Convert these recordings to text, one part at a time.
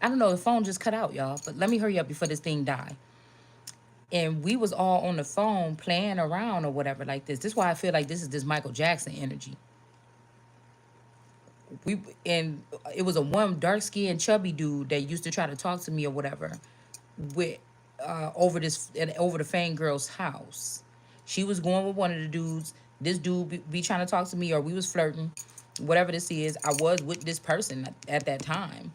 I don't know, the phone just cut out, y'all. But let me hurry up before this thing die. And we was all on the phone playing around or whatever like this. This is why I feel like this is this Michael Jackson energy. We and it was a one dark skinned chubby dude that used to try to talk to me or whatever with over this over the Fang girl's house. She was going with one of the dudes. This dude be trying to talk to me, or we was flirting, whatever this is. I was with this person at that time,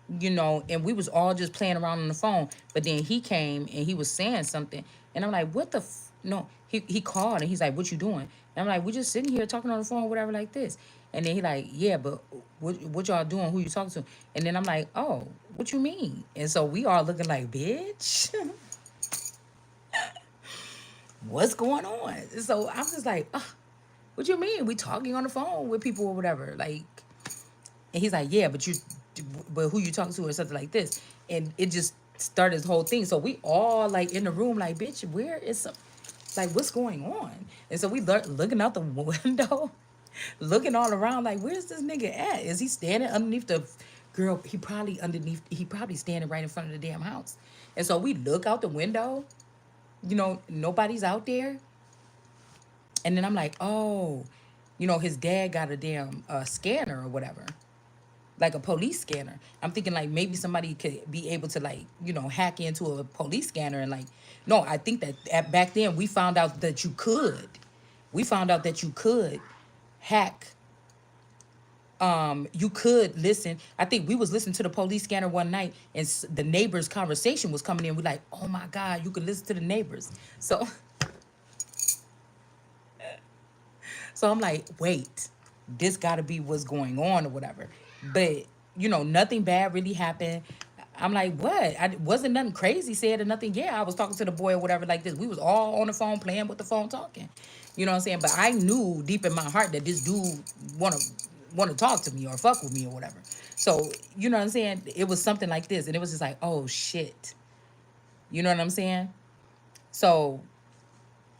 and we was all just playing around on the phone. But then he came and he was saying something, and I'm like, what the no? He called and he's like, what you doing? And I'm like, we just sitting here talking on the phone, whatever, like this. And then he like, yeah, but what y'all doing? Who you talking to? And then I'm like, oh, what you mean? And so we all looking like, bitch, what's going on? And so I'm just like, what you mean? We talking on the phone with people or whatever, like. And he's like, yeah, but who you talking to or something like this. And it just started this whole thing. So we all like in the room, like, bitch, where is some, like, what's going on? And so we looking out the window, looking all around, like, where's this nigga at? Is he standing underneath the girl? He probably standing right in front of the damn house. And so we look out the window, nobody's out there. And then I'm like, oh, his dad got a damn scanner or whatever, like a police scanner. I'm thinking like maybe somebody could be able to like, hack into a police scanner and like, no, I think that back then we found out that you could. We found out that you could hack. You could listen. I think we was listening to the police scanner one night and the neighbors' conversation was coming in. We like, oh my God, you could listen to the neighbors. So, so I'm like, wait, this gotta be what's going on or whatever. But nothing bad really happened. I'm like, what? I wasn't nothing crazy said or nothing. Yeah, I was talking to the boy or whatever like this. We was all on the phone playing with the phone talking. You know what I'm saying? But I knew deep in my heart that this dude wanna talk to me or fuck with me or whatever. So, you know what I'm saying? It was something like this. And it was just like, oh shit. You know what I'm saying? So,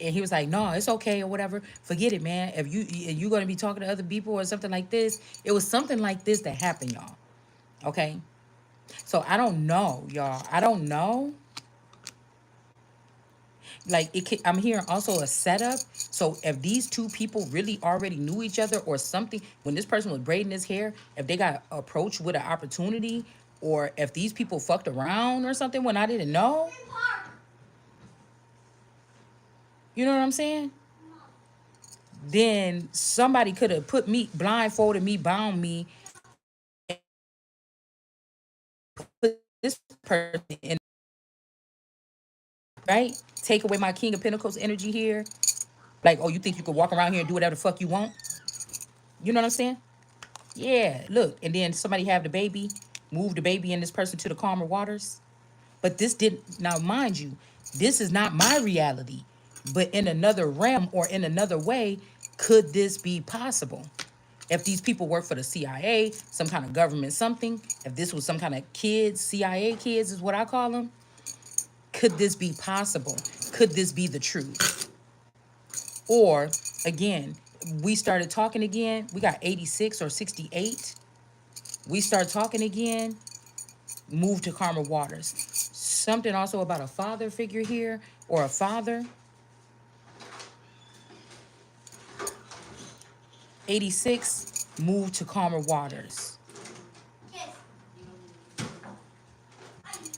and he was like, no, it's okay or whatever. Forget it, man. If you gonna be talking to other people or something like this, it was something like this that happened, y'all. Okay. So I don't know, y'all. I don't know. Like I'm hearing also a setup. So if these two people really already knew each other or something, when this person was braiding his hair, if they got approached with an opportunity, or if these people fucked around or something when I didn't know, you know what I'm saying? Then somebody could have put me, blindfolded me, bound me, put this person in, right? Take away my King of Pentacles energy here. Like, oh, you think you could walk around here and do whatever the fuck you want? You know what I'm saying? Yeah, look. And then somebody have the baby, move the baby and this person to the calmer waters. But this didn't, now mind you, this is not my reality. But in another realm or in another way, could this be possible? If these people work for the CIA, some kind of government something, if this was some kind of kids, CIA kids is what I call them, could this be possible? Could this be the truth? Or again, we started talking again. We got 86 or 68. We start talking again, move to calmer waters. Something also about a father figure here or a father. 86, move to calmer waters.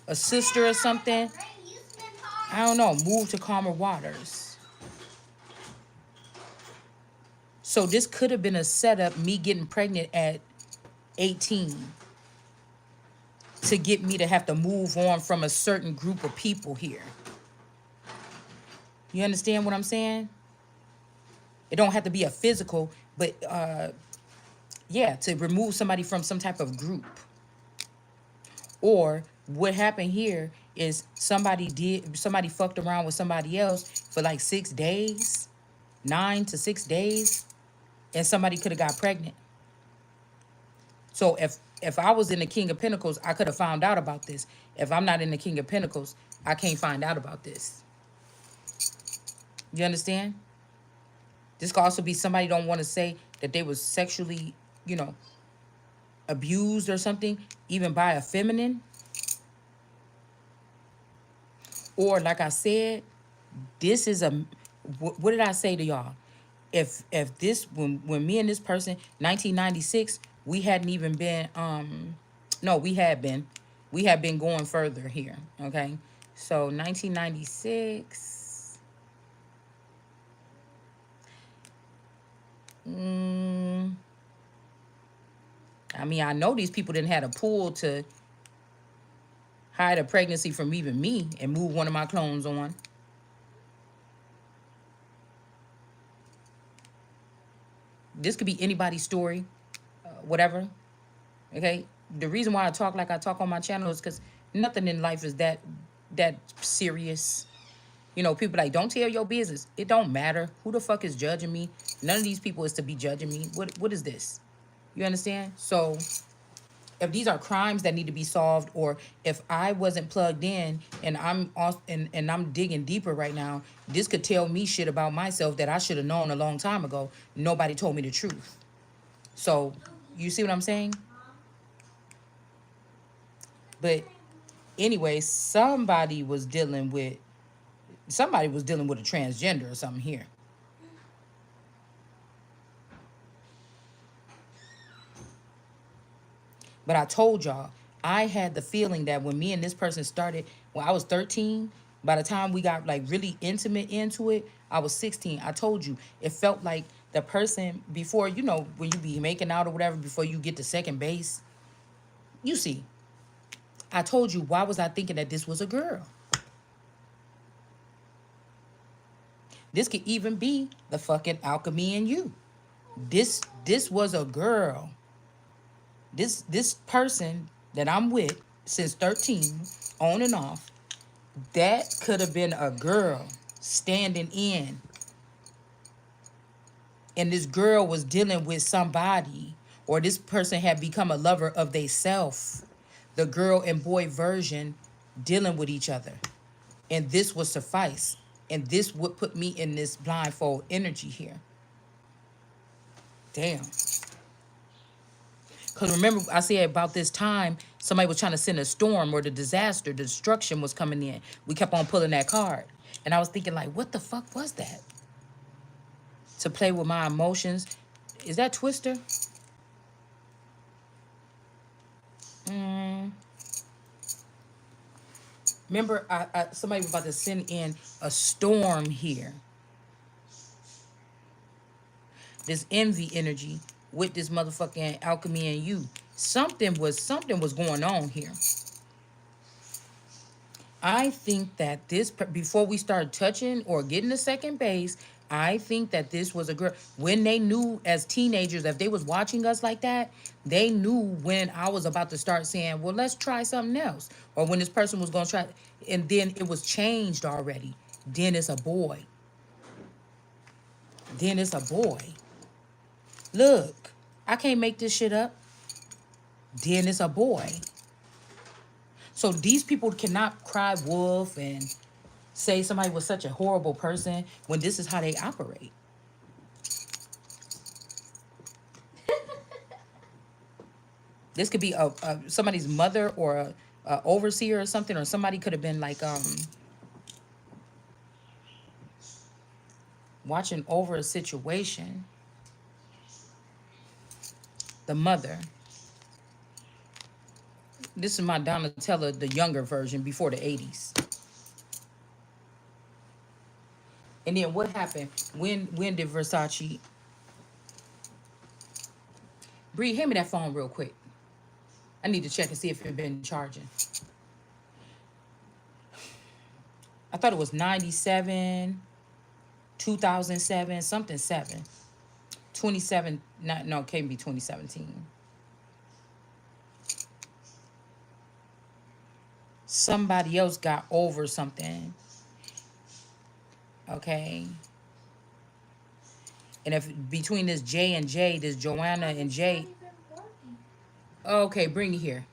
A sister or something. I don't know, move to calmer waters. So this could have been a setup, me getting pregnant at 18 to get me to have to move on from a certain group of people here. You understand what I'm saying? It don't have to be a physical, but yeah, to remove somebody from some type of group. Or what happened here is somebody fucked around with somebody else for like 6 days, 9 to 6 days, and somebody could have got pregnant. So if I was in the King of Pentacles, I could have found out about this. If I'm not in the King of Pentacles, I can't find out about this. You understand? This could also be somebody don't want to say that they was sexually, abused or something, even by a feminine, or like I said, this is a, what did I say to y'all? If this, when me and this person 1996, we hadn't even been no, we had been going further here, okay? So 1996, I mean, I know these people didn't have a pull to hide a pregnancy from even me and move one of my clones on. This could be anybody's story, whatever. Okay. The reason why I talk like I talk on my channel is because nothing in life is that serious. You know, people like, don't tell your business. It don't matter who the fuck is judging me. None of these people is to be judging me. What is this? You understand? So if these are crimes that need to be solved, or if I wasn't plugged in and I'm off and I'm digging deeper right now, this could tell me shit about myself that I should have known a long time ago. Nobody told me the truth. So you see what I'm saying? But anyway, somebody was dealing with a transgender or something here. But I told y'all, I had the feeling that when me and this person started, when I was 13, by the time we got like really intimate into it, I was 16. I told you, it felt like the person before, you know, when you be making out or whatever, before you get to second base, you see, I told you, why was I thinking that this was a girl? This could even be the fucking alchemy in you. This was a girl. This person that I'm with since 13, on and off, that could have been a girl standing in. And this girl was dealing with somebody, or this person had become a lover of they self. The girl and boy version dealing with each other. And this would suffice. And this would put me in this blindfold energy here. Damn. Because remember, I said about this time, somebody was trying to send a storm or the disaster, the destruction was coming in. We kept on pulling that card. And I was thinking, like, what the fuck was that? To play with my emotions. Is that Twister? Remember, somebody was about to send in a storm here. This envy energy with this motherfucking alchemy in you. Something was going on here. I think that this, before we start touching or getting to second base, I think that this was a girl. When they knew as teenagers, if they was watching us like that, they knew when I was about to start saying, well, let's try something else. Or when this person was going to try, and then it was changed already. Then it's a boy. Then it's a boy. Look, I can't make this shit up. Then it's a boy. So these people cannot cry wolf and say somebody was such a horrible person when this is how they operate. This could be somebody's mother or a overseer or something, or somebody could have been like watching over a situation. The mother. This is my Donatella, the younger version, before the 80s. And then what happened? When did Versace... Bree, hand me that phone real quick. I need to check and see if it's been charging. I thought it was 97, 2007, something 7. 27, no, it can't be 2017. Somebody else got over something. Okay. And if between this J and J, this Joanna and J. Okay, bring it here.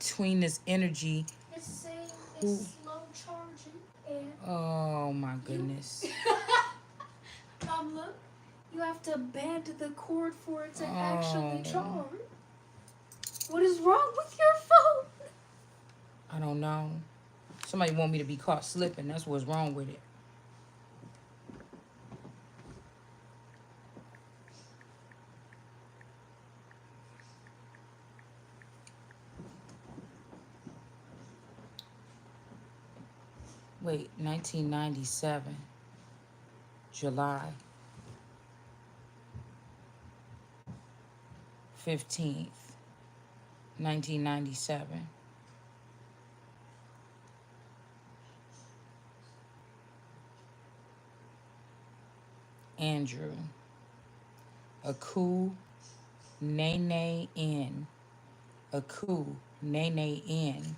Between this energy. It's saying it's slow charging. And oh my goodness. look, You have to bend the cord for it to actually Oh. charge. What is wrong with your phone? I don't know. Somebody want me to be caught slipping. That's what's wrong with it. Wait, 1997, July 15th, 1997. Andrew. Aku Nene N. Aku Nene N.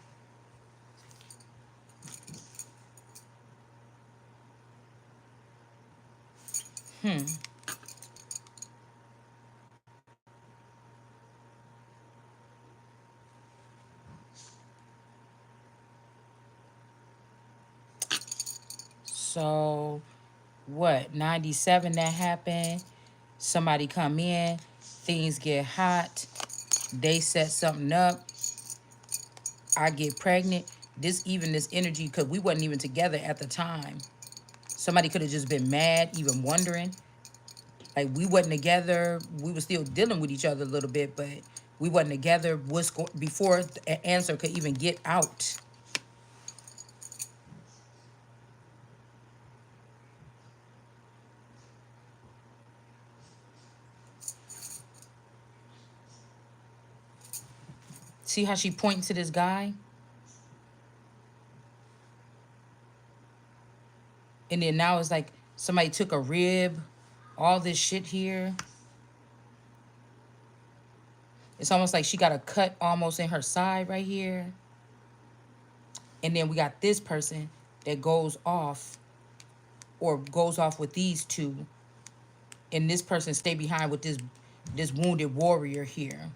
So what? 97 that happened. Somebody come in, things get hot, they set something up, I get pregnant. This energy, because we wasn't even together at the time. Somebody could have just been mad, even wondering. Like we wasn't together. We were still dealing with each other a little bit, but we wasn't together. Before the answer could even get out? See how she points to this guy? And then now it's like somebody took a rib, all this shit here. It's almost like she got a cut almost in her side right here. And then we got this person that goes off or goes off with these two. And this person stay behind with this wounded warrior here.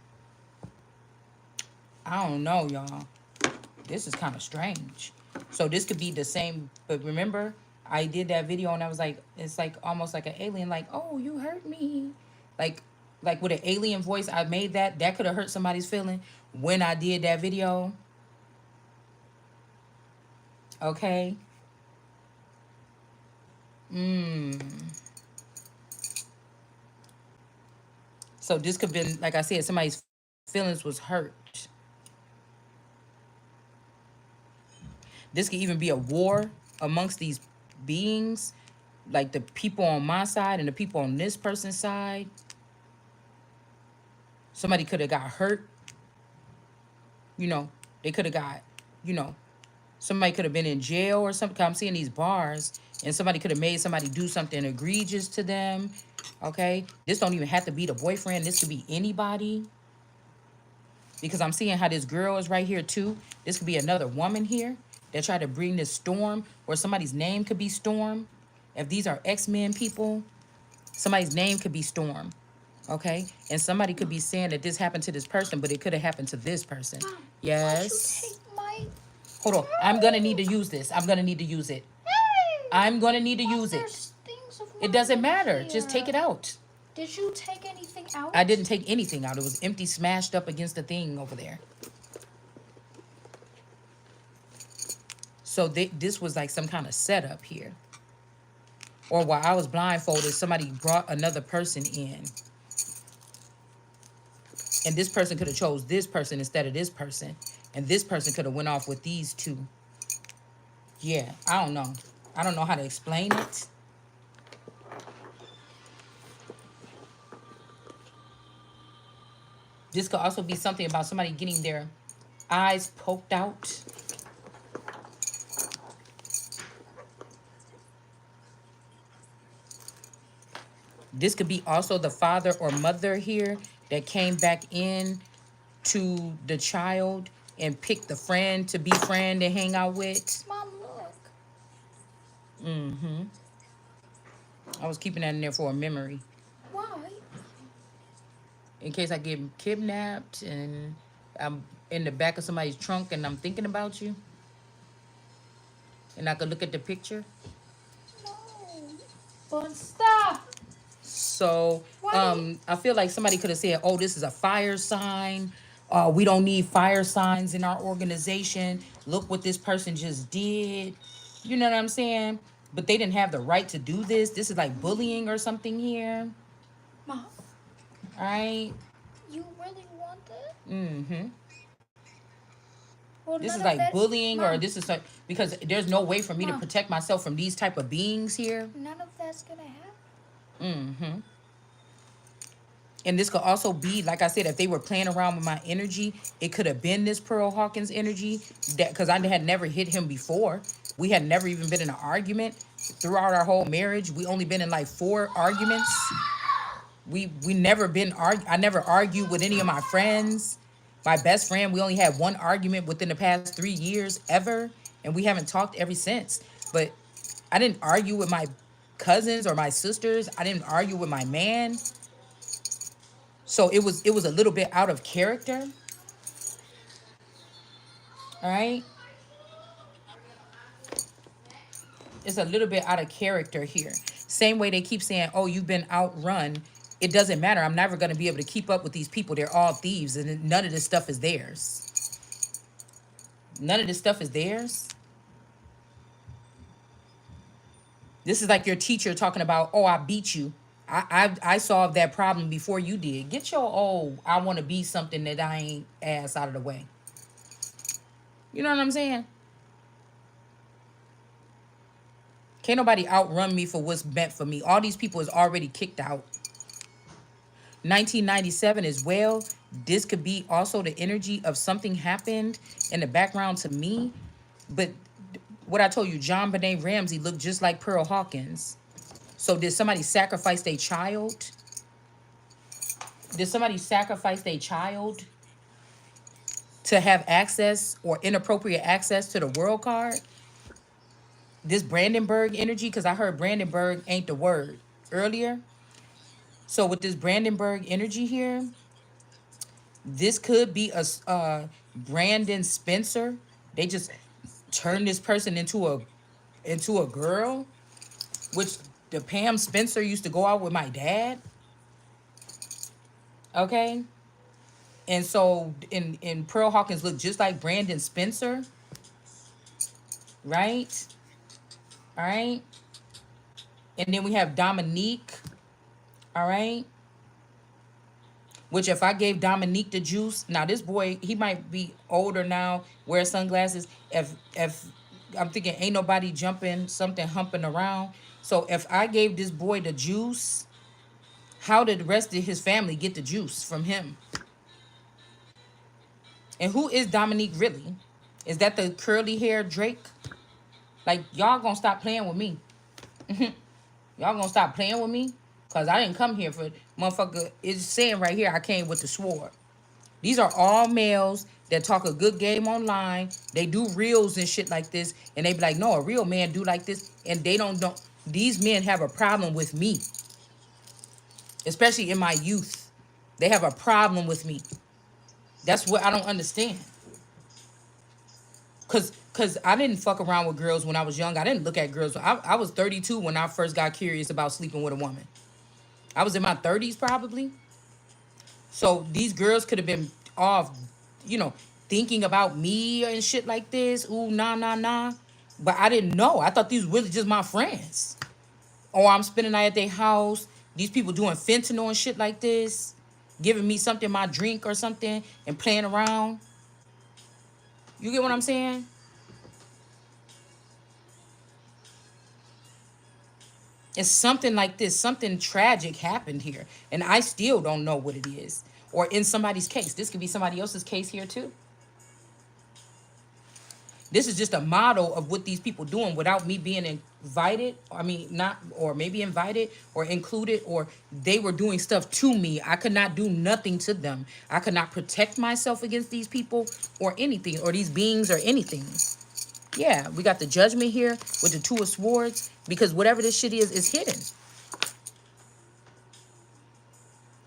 I don't know, y'all. This is kind of strange. So this could be the same, but remember, I did that video and I was like, it's like almost like an alien, like, oh, you hurt me. Like like with an alien voice, I made that could have hurt somebody's feeling when I did that video. Okay. So this could have been, like I said, somebody's feelings was hurt. This could even be a war amongst these beings, like the people on my side and the people on this person's side. Somebody could have got hurt. You know, they could have got, you know, somebody could have been in jail or something. I'm seeing these bars and somebody could have made somebody do something egregious to them. Okay. This don't even have to be the boyfriend. This could be anybody. Because I'm seeing how this girl is right here too. This could be another woman here that tried to bring this storm, or somebody's name could be Storm. If these are X-Men people, somebody's name could be Storm. Okay? And somebody could be saying that this happened to this person, but it could have happened to this person. Mom, Yes. why'd you take my... Hold on. I'm gonna need to use this. I'm gonna need to use it. Hey! I'm gonna need to use it. There's things of It doesn't mine matter. here. Just take it out. Did you take anything out? I didn't take anything out. It was empty, smashed up against the thing over there. So this was like some kind of setup here. Or while I was blindfolded, somebody brought another person in. And this person could have chose this person instead of this person. And this person could have went off with these two. Yeah, I don't know. I don't know how to explain it. This could also be something about somebody getting their eyes poked out. This could be also the father or mother here that came back in to the child and picked the friend to be friend and hang out with. Mom, look. Mm-hmm. I was keeping that in there for a memory. Why? In case I get kidnapped and I'm in the back of somebody's trunk and I'm thinking about you. And I could look at the picture. No. But stop. So Why do you? I feel like somebody could have said, "Oh, this is a fire sign. We don't need fire signs in our organization. Look what this person just did." You know what I'm saying? But they didn't have the right to do this. This is like bullying or something here. Mom, All right. you really want it? Mm-hmm. Well, This none is of like that. bullying, or Mom, this is like, because there's no way for me to Mom, protect myself from these type of beings here. none of that's gonna happen. Mm-hmm. And this could also be, like I said, if they were playing around with my energy, it could have been this Pearl Hawkins energy, that because I had never hit him before. We had never even been in an argument throughout our whole marriage. We only been in like 4 arguments. We never been I never argued with any of my friends. My best friend, we only had one argument within the past 3 years ever, and we haven't talked ever since. But I didn't argue with my cousins or my sisters. I didn't argue with my man. So it was a little bit out of character. All right. It's a little bit out of character here. Same way they keep saying, "Oh, you've been outrun." It doesn't matter. I'm never going to be able to keep up with these people. They're all thieves, and none of this stuff is theirs. None of this stuff is theirs. This is like your teacher talking about, "Oh, I beat you. I solved that problem before you did." Get your "I want to be something that I ain't" ass out of the way. You know what I'm saying? Can't nobody outrun me for what's meant for me. All these people is already kicked out. 1997 as well. This could be also the energy of something happened in the background to me. But what I told you, John Benet Ramsey looked just like Pearl Hawkins. So did somebody sacrifice their child? Did somebody sacrifice their child to have access or inappropriate access to the world card? This Brandenburg energy, because I heard Brandenburg ain't the word earlier. So with this Brandenburg energy here, this could be a Brandon Spencer. They just turned this person into a girl, which the Pam Spencer used to go out with my dad. Okay, and so in Pearl Hawkins looked just like Brandon Spencer, right? All right, and then we have Dominique. All right, which if I gave Dominique the juice, now this boy, he might be older now, wear sunglasses. If I'm thinking ain't nobody jumping, something humping around. So if I gave this boy the juice, how did the rest of his family get the juice from him? And who is Dominique really? Is that the curly hair Drake? Like, y'all gonna stop playing with me. Y'all gonna stop playing with me? Cause I didn't come here for motherfucker. It's saying right here I came with the sword. These are all males that talk a good game online. They do reels and shit like this, and they be like, "No, a real man do like this," and they don't. These men have a problem with me, especially in my youth. They have a problem with me. That's what I don't understand. Cause I didn't fuck around with girls when I was young. I didn't look at girls. I was 32 when I first got curious about sleeping with a woman. I was in my 30s probably. So these girls could have been off, you know, thinking about me and shit like this. Ooh, nah, nah, nah. But I didn't know. I thought these were really just my friends. Or I'm spending the night at their house. These people doing fentanyl and shit like this, giving me something, my drink or something, and playing around. You get what I'm saying? It's something like this. Something tragic happened here. And I still don't know what it is. Or in somebody's case. This could be somebody else's case here too. This is just a model of what these people doing without me being invited. I mean, not, or maybe invited or included, or they were doing stuff to me. I could not do nothing to them. I could not protect myself against these people or anything, or these beings or anything. Yeah, we got the Judgment here with the Two of Swords, because whatever this shit is hidden.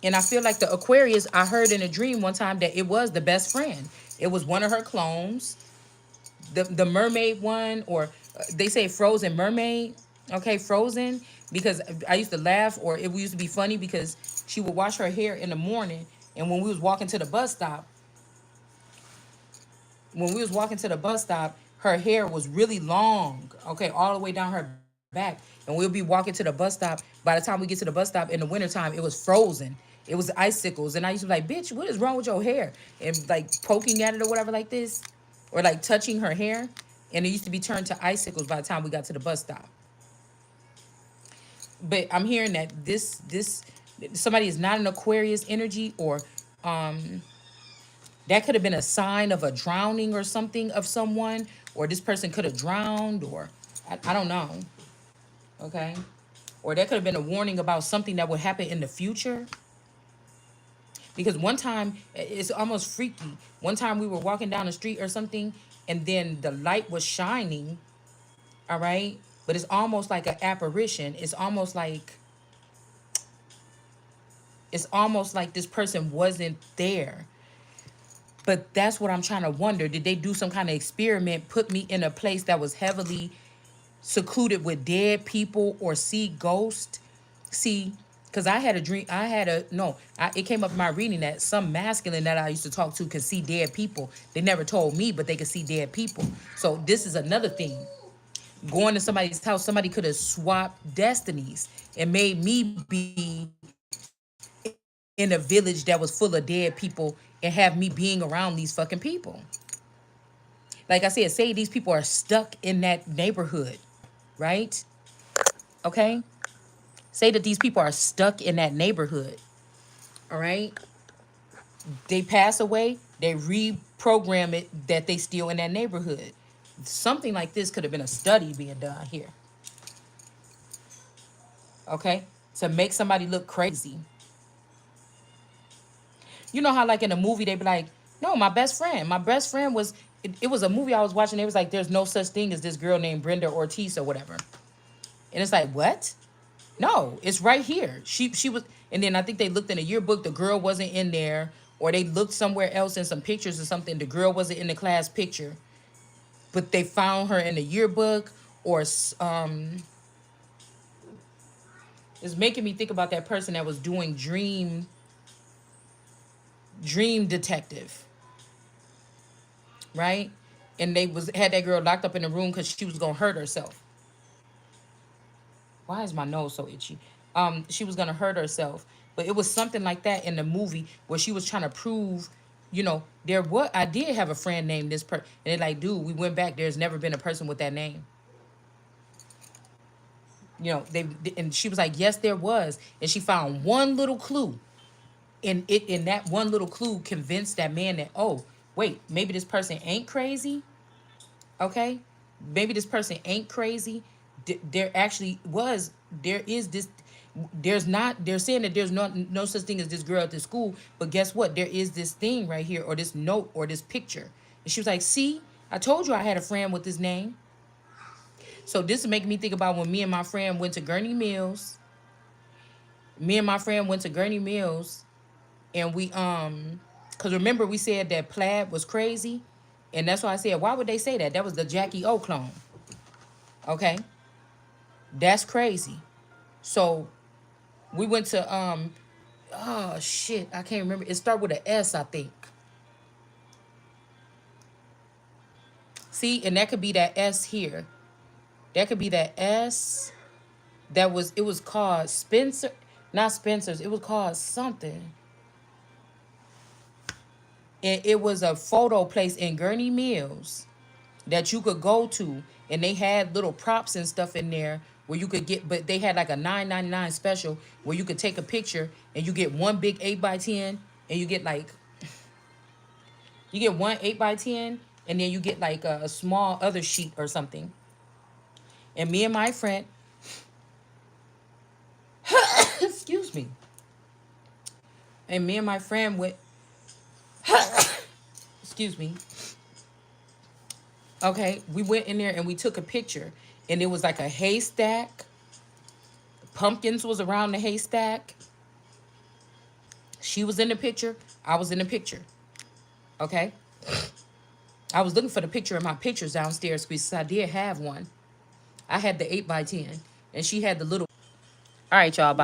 And I feel like the Aquarius, I heard in a dream one time that it was the best friend. It was one of her clones, the mermaid one, or they say frozen mermaid. Okay, frozen. because I used to laugh, or it used to be funny because she would wash her hair in the morning, and when we was walking to the bus stop, her hair was really long, okay, all the way down her back. And we'll be walking to the bus stop. By the time we get to the bus stop in the wintertime, it was frozen. It was icicles. And I used to be like, bitch, what is wrong with your hair? And like poking at it or whatever like this, or like touching her hair. And it used to be turned to icicles by the time we got to the bus stop. But I'm hearing that this somebody is not an Aquarius energy, or that could have been a sign of a drowning or something of someone, or this person could have drowned, or I don't know. Okay. Or that could have been a warning about something that would happen in the future. Because one time, it's almost freaky. One time we were walking down the street or something, and then the light was shining, all right? But it's almost like an apparition. It's almost like this person wasn't there. But that's what I'm trying to wonder. Did they do some kind of experiment, put me in a place that was heavily secluded with dead people, or see ghosts? See, because I had a dream. It came up in my reading that some masculine that I used to talk to could see dead people. They never told me, but they could see dead people. So this is another thing. Going to somebody's house, somebody could have swapped destinies and made me be in a village that was full of dead people, and have me being around these fucking people. Like I said, say these people are stuck in that neighborhood, right? Okay? Say that these people are stuck in that neighborhood, all right? They pass away, they reprogram it that they still in that neighborhood. Something like this could have been a study being done here, okay? To make somebody look crazy. You know how, like in a movie, they be like, no, my best friend was, it was a movie I was watching. It was like, there's no such thing as this girl named Brenda Ortiz or whatever. And it's like, what? No, it's right here. She was, and then I think they looked in the yearbook. The girl wasn't in there, or they looked somewhere else in some pictures or something. The girl wasn't in the class picture, but they found her in the yearbook. Or it's making me think about that person that was doing dream detective, right? And they was had that girl locked up in the room because she was gonna hurt herself. Why is my nose so itchy? She was gonna hurt herself, but it was something like that in the movie where she was trying to prove, there what I did have a friend named this person, and they're like, dude, we went back. There's never been a person with that name. They and she was like, yes, there was, and she found one little clue, and that one little clue convinced that man that, oh, wait, maybe this person ain't crazy. Okay, maybe this person ain't crazy. There actually was, there is this, there's not, they're saying that there's no such thing as this girl at the school, but guess what, there is this thing right here, or this note, or this picture. And she was like, see, I told you I had a friend with this name. So this is making me think about when me and my friend went to Gurney Mills. And we because remember we said that plaid was crazy, and that's why I said, why would they say that? That was the Jackie O clone. Okay, that's crazy. So we went to oh shit, I can't remember. It started with an S, I think. See, and that could be that S here. That could be that S. It was called Spencer, not Spencer's. It was called something. And it was a photo place in Gurney Mills that you could go to, and they had little props and stuff in there where you could get, but they had like a 9.99 special where you could take a picture and you get one big 8x10, and you get one 8x10, and then you get like a small other sheet or something. And me and my friend, excuse me, and me and my friend went, excuse me, okay, we went in there and we took a picture, and it was like a haystack. Pumpkins was around the haystack. She was in the picture. I was in the picture. Okay. I was looking for the picture of my pictures downstairs because I did have one. I had the 8x10, and she had the little. All right, y'all. Bye.